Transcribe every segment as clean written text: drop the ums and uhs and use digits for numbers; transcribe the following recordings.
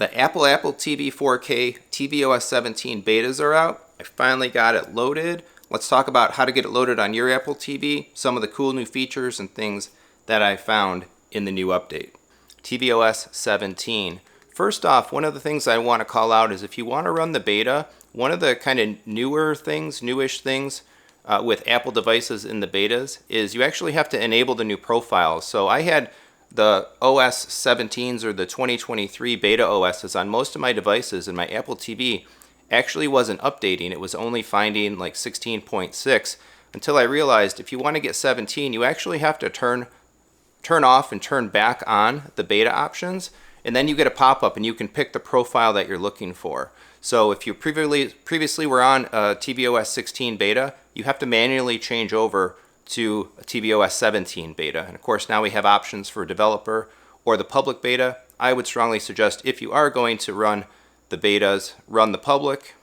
The Apple TV 4K tvOS 17 betas are out. I finally got it loaded. Let's talk about how to get it loaded on your Apple TV, some of the cool new features and things that I found in the new update. tvOS 17. First off, one of the things I want to call out is if you want to run the beta, one of the kind of newish things with Apple devices in the betas is you actually have to enable the new profiles. So I had the OS 17s or the 2023 beta OSs on most of my devices, and my Apple TV actually wasn't updating. It was only finding like 16.6 until I realized if you want to get 17, you actually have to turn off and turn back on the beta options, and then you get a pop-up and you can pick the profile that you're looking for. So if you previously were on tvOS 16 beta, you have to manually change over to a tvOS 17 beta. And of course now we have options for developer or the public beta. I would strongly suggest if you are going to run the betas, run the public,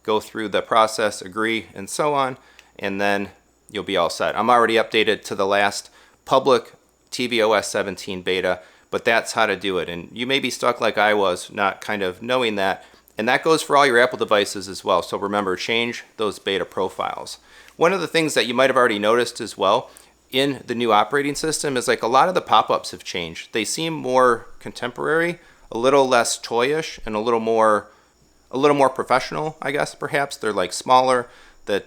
go through the process, agree, and so on, and then you'll be all set. I'm already updated to the last public tvOS 17 beta, but that's how to do it. And you may be stuck like I was, not kind of knowing that. And that goes for all your Apple devices as well. So remember, change those beta profiles. One of the things that you might have already noticed as well in the new operating system is like a lot of the pop-ups have changed. They seem more contemporary, a little less toyish, and a little more professional, I guess, perhaps. They're like smaller. The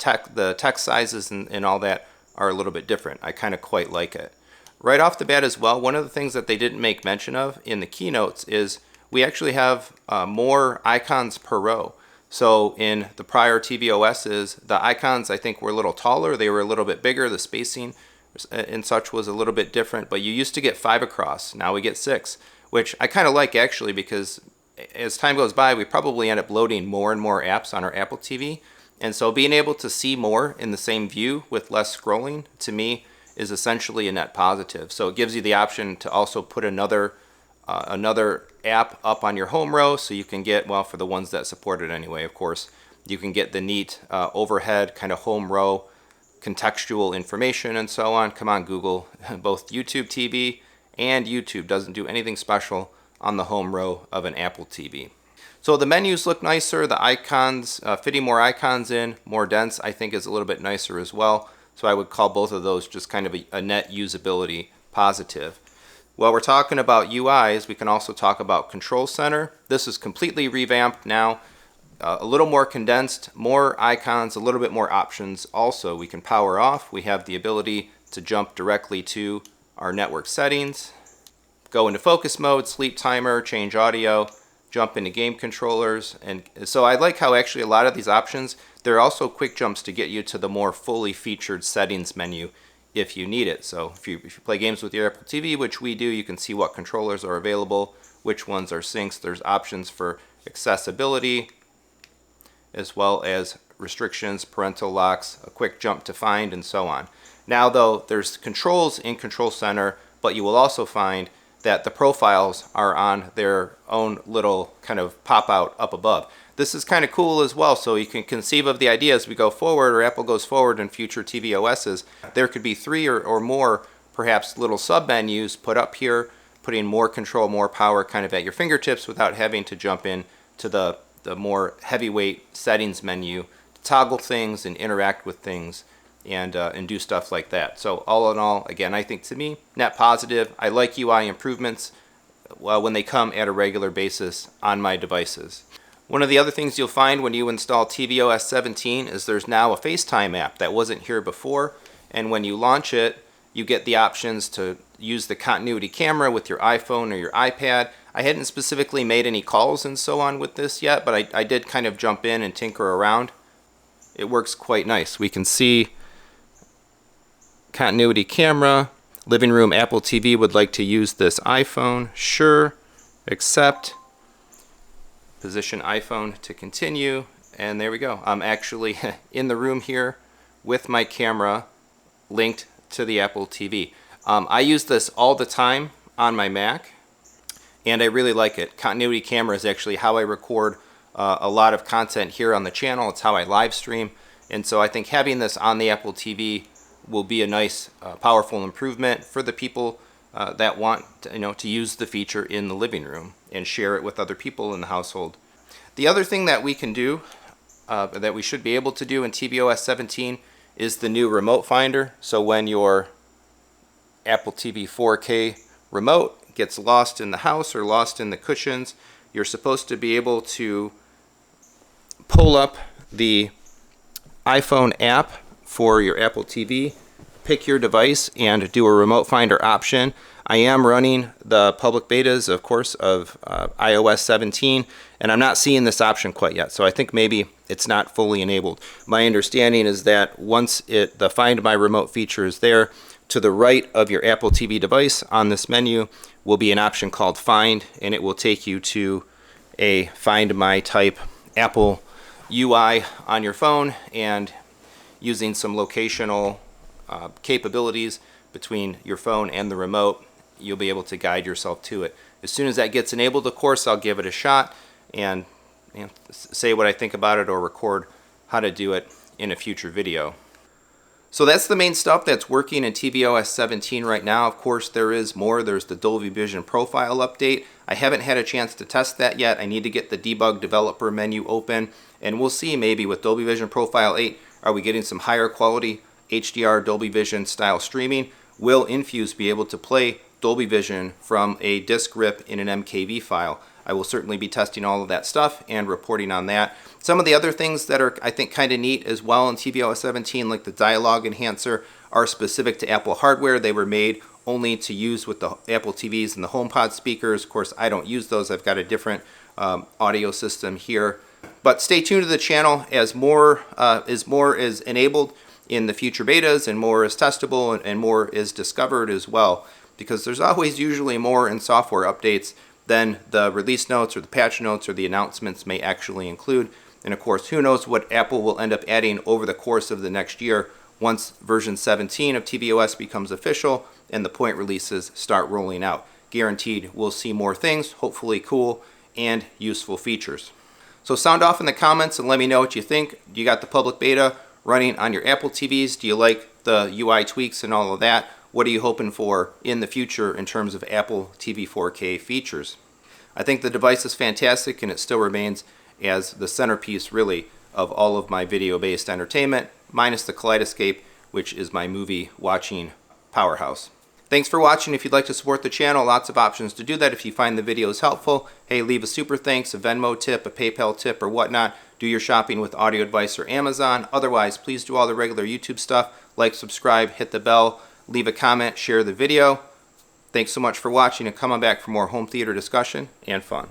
text sizes and all that are a little bit different. I kind of quite like it. Right off the bat as well, one of the things that they didn't make mention of in the keynotes is we actually have more icons per row. So in the prior tvOSs, the icons I think were a little taller, they were a little bit bigger, the spacing and such was a little bit different, but you used to get 5 across, now we get 6, which I kind of like actually because as time goes by, we probably end up loading more and more apps on our Apple TV, and so being able to see more in the same view with less scrolling, to me, is essentially a net positive. So it gives you the option to also put another app up on your home row, so you can get, well, for the ones that support it anyway, of course, you can get the neat overhead kind of home row contextual information and so on. Come on, Google. Both YouTube TV and YouTube doesn't do anything special on the home row of an Apple TV. So the menus look nicer, the icons, fitting more icons in, more dense, I think is a little bit nicer as well. So I would call both of those just kind of a net usability positive. While we're talking about UIs, we can also talk about Control Center. This is completely revamped now, a little more condensed, more icons, a little bit more options. Also, we can power off. We have the ability to jump directly to our network settings, go into focus mode, sleep timer, change audio, jump into game controllers. And so I like how actually a lot of these options, they're also quick jumps to get you to the more fully featured settings menu if you need it. So if you play games with your Apple TV, which we do, you can see what controllers are available, which ones are syncs. There's options for accessibility, as well as restrictions, parental locks, a quick jump to find, and so on. Now though, there's controls in Control Center, but you will also find that the profiles are on their own little kind of pop out up above. This is kind of cool as well, so you can conceive of the idea as we go forward, or Apple goes forward in future tvOSs. There could be 3 or more, perhaps, little sub-menus put up here, putting more control, more power kind of at your fingertips without having to jump in to the more heavyweight settings menu to toggle things and interact with things and do stuff like that. So all in all, again, I think to me, net positive. I like UI improvements when they come at a regular basis on my devices. One of the other things you'll find when you install tvOS 17 is there's now a FaceTime app that wasn't here before, and when you launch it, you get the options to use the continuity camera with your iPhone or your iPad. I hadn't specifically made any calls and so on with this yet, but I did kind of jump in and tinker around. It works quite nice. We can see continuity camera, living room Apple TV would like to use this iPhone, sure, accept. Position iPhone to continue, and there we go. I'm actually in the room here with my camera linked to the Apple TV. I use this all the time on my Mac, and I really like it. Continuity camera is actually how I record a lot of content here on the channel. It's how I live stream, and so I think having this on the Apple TV will be a nice, powerful improvement for the people that want to use the feature in the living room and share it with other people in the household. The other thing that we can do, that we should be able to do in tvOS 17, is the new remote finder. So when your Apple TV 4K remote gets lost in the house or lost in the cushions, you're supposed to be able to pull up the iPhone app for your Apple TV, pick your device, and do a remote finder option. I am running the public betas, of course, of iOS 17, and I'm not seeing this option quite yet, so I think maybe it's not fully enabled. My understanding is that once the Find My Remote feature is there, to the right of your Apple TV device on this menu will be an option called Find, and it will take you to a Find My type Apple UI on your phone, and using some locational capabilities between your phone and the remote, you'll be able to guide yourself to it. As soon as that gets enabled, of course, I'll give it a shot and say what I think about it or record how to do it in a future video. So that's the main stuff that's working in tvOS 17 right now. Of course, there is more. There's the Dolby Vision profile update. I haven't had a chance to test that yet. I need to get the debug developer menu open, and we'll see maybe with Dolby Vision Profile 8, are we getting some higher quality HDR Dolby Vision style streaming? Will Infuse be able to play Dolby Vision from a disk rip in an MKV file? I will certainly be testing all of that stuff and reporting on that. Some of the other things that are, I think, kind of neat as well in tvOS 17, like the dialogue enhancer, are specific to Apple hardware. They were made only to use with the Apple TVs and the HomePod speakers. Of course, I don't use those. I've got a different audio system here. But stay tuned to the channel as more is enabled in the future betas, and more is testable, and more is discovered as well, because there's always usually more in software updates than the release notes or the patch notes or the announcements may actually include. And of course, who knows what Apple will end up adding over the course of the next year once version 17 of tvOS becomes official and the point releases start rolling out. Guaranteed we'll see more things, hopefully cool and useful features. So sound off in the comments and let me know what you think. You got the public beta running on your Apple TVs? Do you like the UI tweaks and all of that? What are you hoping for in the future in terms of Apple TV 4K features? I think the device is fantastic, and it still remains as the centerpiece, really, of all of my video-based entertainment, minus the Kaleidoscape, which is my movie watching powerhouse. Thanks for watching. If you'd like to support the channel, lots of options to do that. If you find the videos helpful, hey, leave a super thanks, a Venmo tip, a PayPal tip, or whatnot. Do your shopping with Audio Advice or Amazon. Otherwise, please do all the regular YouTube stuff, like, subscribe, hit the bell, leave a comment, share the video. Thanks so much for watching, and come on back for more home theater discussion and fun.